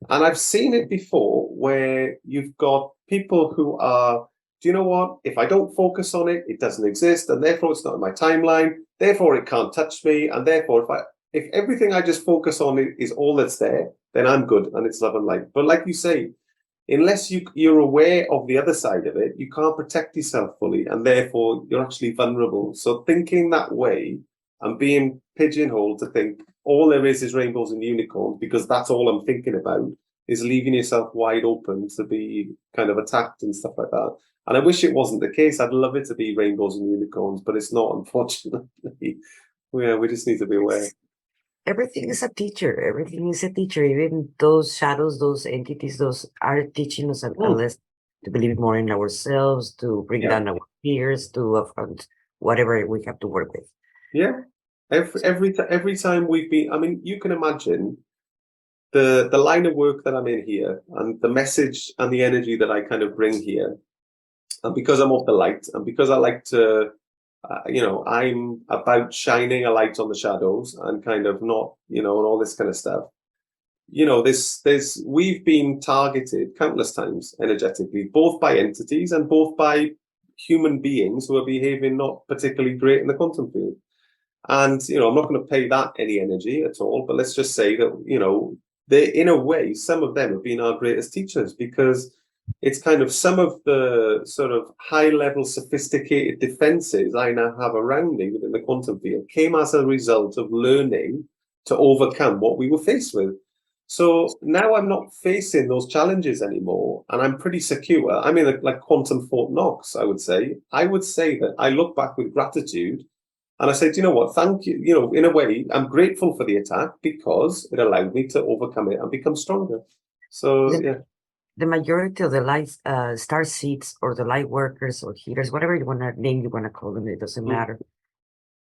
And I've seen it before where you've got people who are, do you know what? If I don't focus on it, it doesn't exist, and therefore it's not in my timeline, therefore it can't touch me, and therefore if everything I just focus on is all that's there, then I'm good and it's love and light. But like you say, unless you're aware of the other side of it, you can't protect yourself fully, and therefore you're actually vulnerable. So thinking that way and being pigeonholed to think all there is rainbows and unicorns because that's all I'm thinking about is leaving yourself wide open to be kind of attacked and stuff like that. And I wish it wasn't the case. I'd love it to be rainbows and unicorns, but it's not, unfortunately. Yeah, we just need to be aware. Everything is a teacher. Everything is a teacher. Even those shadows, those entities, those are teaching us unless to believe more in ourselves, to bring down our fears, to affront whatever we have to work with. Yeah. Every time we've been, I mean, you can imagine the line of work that I'm in here and the message and the energy that I kind of bring here. And because I'm of the light and because I like to, you know, I'm about shining a light on the shadows and kind of not, you know, and all this kind of stuff. You know, we've been targeted countless times energetically, both by entities and both by human beings who are behaving not particularly great in the quantum field. And, you know, I'm not going to pay that any energy at all, but let's just say that, you know, in a way, some of them have been our greatest teachers because it's kind of some of the sort of high level sophisticated defenses I now have around me within the quantum field came as a result of learning to overcome what we were faced with. So now I'm not facing those challenges anymore, and I'm pretty secure. I'm in like quantum Fort Knox, I would say. I would say that I look back with gratitude and I say, do you know what? Thank you. You know, in a way, I'm grateful for the attack because it allowed me to overcome it and become stronger. So, yeah. The majority of the light star seeds or the light workers or healers, whatever you want to name, you want to call them, it doesn't matter.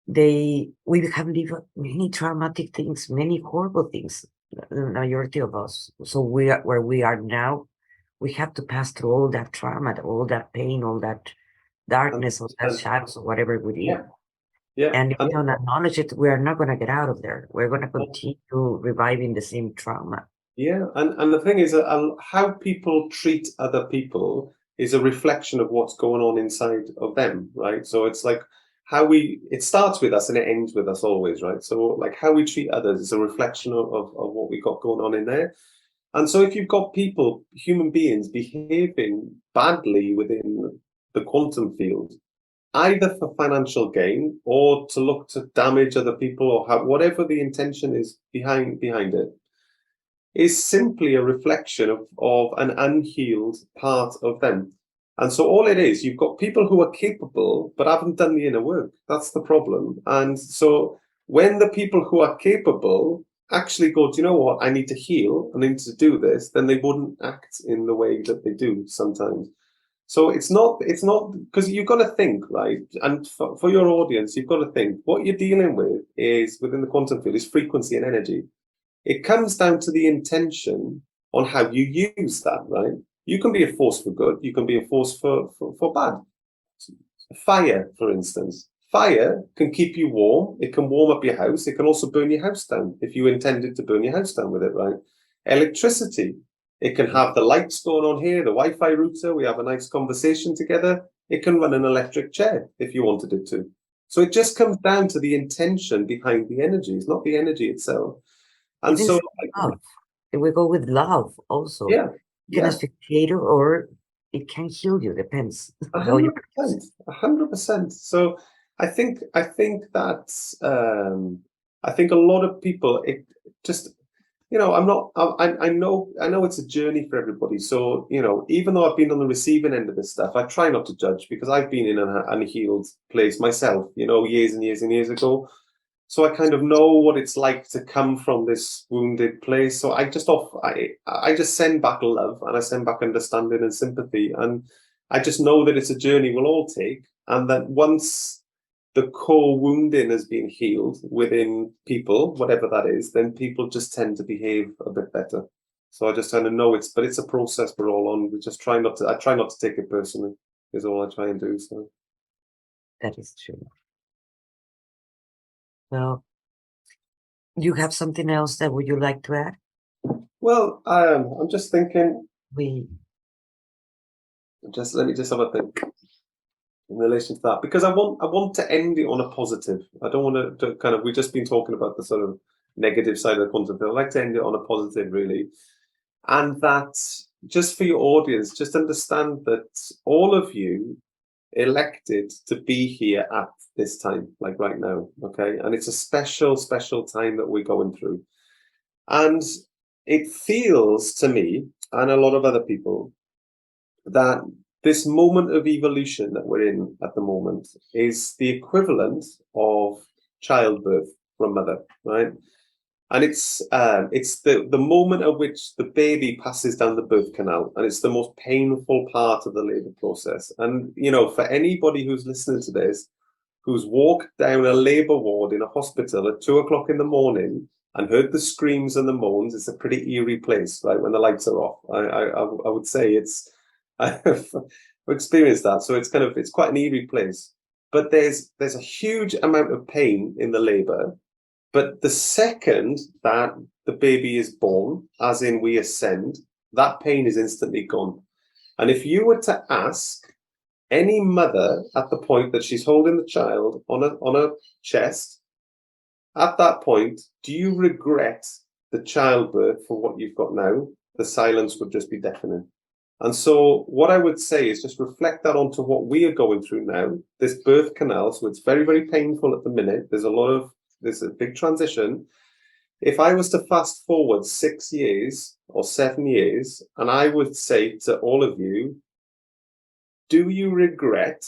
we have lived many traumatic things, many horrible things, the majority of us. So we are where we are now. We have to pass through all that trauma, all that pain, all that darkness, all that 100%. shadows, or whatever it would be. Yeah, yeah. And if we don't acknowledge it, we are not going to get out of there. We're going to continue reviving the same trauma. Yeah, and the thing is, how people treat other people is a reflection of what's going on inside of them, right? So it's like it starts with us and it ends with us always, right? So like how we treat others is a reflection of what we got going on in there. And so if you've got people, human beings, behaving badly within the quantum field, either for financial gain or to look to damage other people or whatever the intention is behind it, is simply a reflection of an unhealed part of them. And so all it is, you've got people who are capable but haven't done the inner work. That's the problem. And so when the people who are capable actually go, do you know what, I need to heal, I need to do this, then they wouldn't act in the way that they do sometimes. So it's not because you've got to think, right? And for your audience, you've got to think what you're dealing with is within the quantum field is frequency and energy. It comes down to the intention on how you use that, right? You can be a force for good. You can be a force for bad. Fire, for instance. Fire can keep you warm. It can warm up your house. It can also burn your house down if you intended to burn your house down with it, right? Electricity. It can have the lights going on here, the Wi-Fi router. We have a nice conversation together. It can run an electric chair if you wanted it to. So it just comes down to the intention behind the energy. It's not the energy itself. And so love. We go with love also. Yeah. It can asphyxiate you or it can heal you, depends. 100%. 100%. So I think that's I think a lot of people, it just, you know, I know it's a journey for everybody. So, you know, even though I've been on the receiving end of this stuff, I try not to judge because I've been in an unhealed place myself, you know, years and years and years ago. So I kind of know what it's like to come from this wounded place. So I just send back love and I send back understanding and sympathy. And I just know that it's a journey we'll all take. And that once the core wounding has been healed within people, whatever that is, then people just tend to behave a bit better. So I just kind of know it's a process we're all on. I try not to take it personally, is all I try and do. So that is true. Well, you have something else that would you like to add? Well, I'm just thinking. Let me just have a think in relation to that, because I want to end it on a positive. I don't want to kind of. We've just been talking about the sort of negative side of the quantum field. I'd like to end it on a positive, really, and that just for your audience, just understand that all of you elected to be here at this time, like right now, okay? And it's a special time that we're going through. And it feels to me, and a lot of other people, that this moment of evolution that we're in at the moment is the equivalent of childbirth for a mother, right? And it's the moment at which the baby passes down the birth canal, and it's the most painful part of the labor process. And, you know, for anybody who's listening to this, who's walked down a labor ward in a hospital at 2:00 in the morning and heard the screams and the moans, it's a pretty eerie place, right? When the lights are off, I would say I've experienced that. So it's quite an eerie place. But there's a huge amount of pain in the labor. But the second that the baby is born, as in we ascend, that pain is instantly gone. And if you were to ask any mother at the point that she's holding the child on a chest, at that point, do you regret the childbirth for what you've got now? The silence would just be deafening. And so what I would say is just reflect that onto what we are going through now, this birth canal. So it's very, very painful at the minute. There's a big transition. If I was to fast forward 6 years or 7 years, and I would say to all of you, do you regret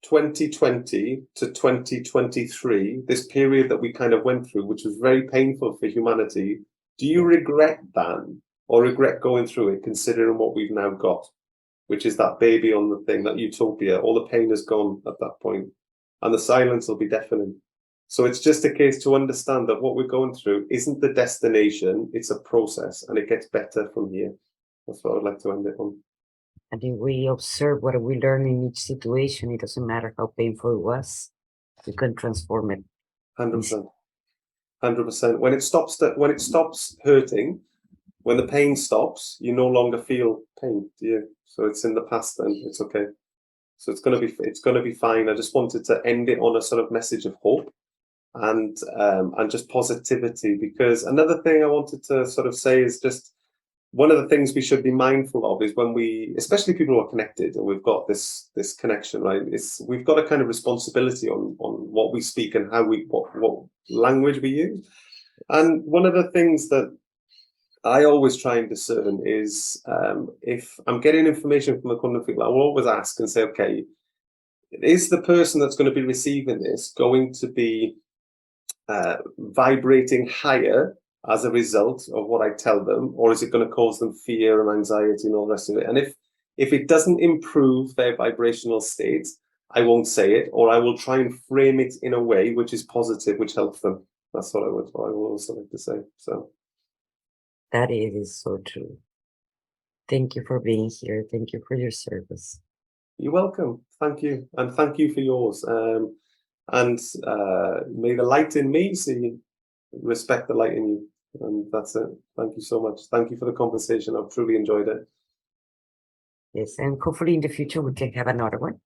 2020 to 2023, this period that we kind of went through, which was very painful for humanity? Do you regret that or regret going through it, considering what we've now got, which is that baby on the thing, that utopia? All the pain is gone at that point. and the silence will be deafening. So it's just a case to understand that what we're going through isn't the destination, it's a process, and it gets better from here. That's what I would like to end it on. And if we observe what we learn in each situation, it doesn't matter how painful it was, we can transform it. 100%. 100%. When it stops hurting, when the pain stops, you no longer feel pain, do you? So it's in the past, then it's okay. So it's gonna be fine. I just wanted to end it on a sort of message of hope and just positivity, because another thing I wanted to sort of say is just one of the things we should be mindful of is when we, especially people who are connected and we've got this connection, right? We've got a kind of responsibility on what we speak and how what language we use. And one of the things that I always try and discern is if I'm getting information from a quantum field, I will always ask and say, okay, is the person that's going to be receiving this going to be vibrating higher as a result of what I tell them, or is it going to cause them fear and anxiety and all the rest of it? And if it doesn't improve their vibrational state, I won't say it, or I will try and frame it in a way which is positive, which helps them. That's what I will also like to say. So that it is so true. Thank you for being here. Thank you for your service. You're welcome. Thank you, and thank you for yours. And may the light in me see respect the light in you. And that's it. Thank you so much. Thank you for the conversation. I've truly enjoyed it. Yes, and hopefully in the future we can have another one.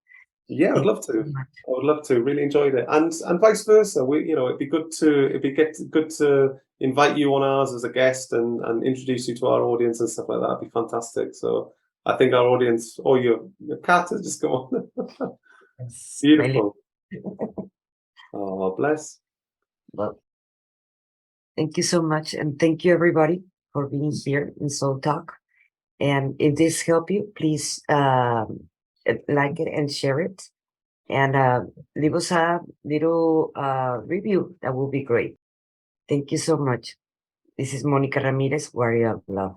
Yeah, I'd love to. I would love to. Really enjoyed it, and vice versa. It'd be good to invite you on ours as a guest and introduce you to our audience and stuff like that. It'd be fantastic. So I think our audience, or your cat has just gone. Yes. Beautiful. Oh, bless. Well, thank you so much, and thank you everybody for being here in Soul Talk. And if this helped you, please like it and share it, and leave us a little review. That will be great. Thank you so much. This is Monica Ramirez, Warrior of Love.